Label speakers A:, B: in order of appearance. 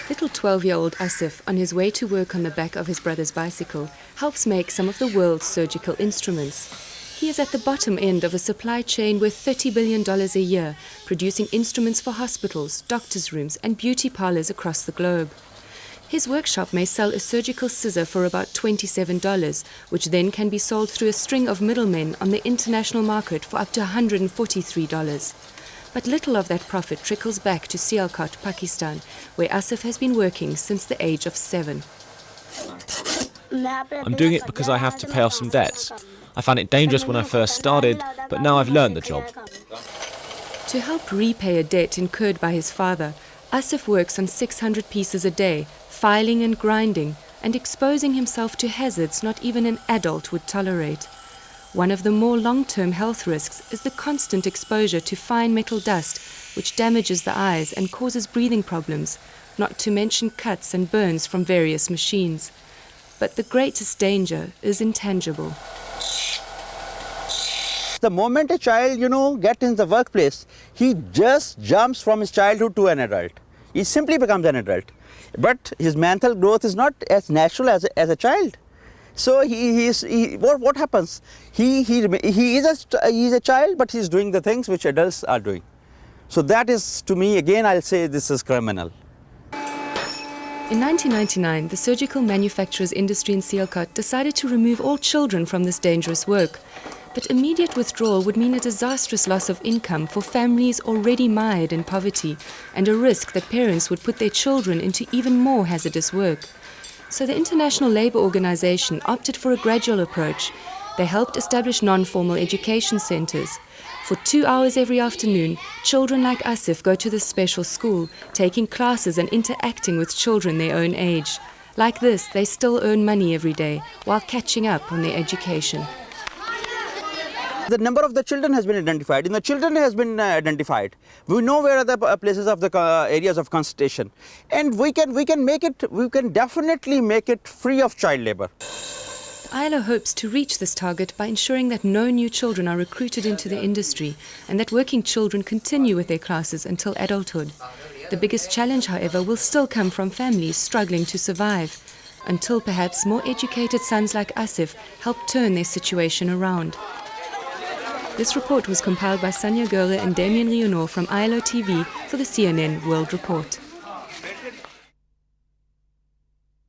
A: Little 12-year-old Asif, on his way to work on the back of his brother's bicycle, helps make some of the world's surgical instruments. He is at the bottom end of a supply chain worth $30 billion a year, producing instruments for hospitals, doctors' rooms, and beauty parlors across the globe. His workshop may sell a surgical scissor for about $27, which then can be sold through a string of middlemen on the international market for up to $143. But little of that profit trickles back to Sialkot, Pakistan, where Asif has been working since the age of 7.
B: I'm doing it because I have to pay off some debts. I found it dangerous when I first started, but now I've learned the job.
A: To help repay a debt incurred by his father, Asif works on 600 pieces a day, filing and grinding, and exposing himself to hazards not even an adult would tolerate. One of the more long-term health risks is the constant exposure to fine metal dust, which damages the eyes and causes breathing problems, not to mention cuts and burns from various machines. But the greatest danger is intangible.
C: The moment a child, gets in the workplace, he just jumps from his childhood to an adult. He simply becomes an adult. But his mental growth is not as natural as a child. So what happens? He is a child, but he's doing the things which adults are doing. So that is, to me, again, I'll say this is criminal.
A: In 1999, the surgical manufacturers industry in Sialkot decided to remove all children from this dangerous work. But immediate withdrawal would mean a disastrous loss of income for families already mired in poverty, and a risk that parents would put their children into even more hazardous work. So the International Labour Organization opted for a gradual approach. They helped establish non-formal education centres. For 2 hours every afternoon, children like Asif go to this special school, taking classes and interacting with children their own age. Like this, they still earn money every day while catching up on their education.
C: The number of the children has been identified. The children has been identified. We know where are the places of the areas of concentration, and we can definitely make it free of child labor.
A: ILO hopes to reach this target by ensuring that no new children are recruited into the industry and that working children continue with their classes until adulthood. The biggest challenge, however, will still come from families struggling to survive, until perhaps more educated sons like Asif help turn their situation around. This report was compiled by Sanya Gurre and Damien Leonor from ILO TV for the CNN World Report.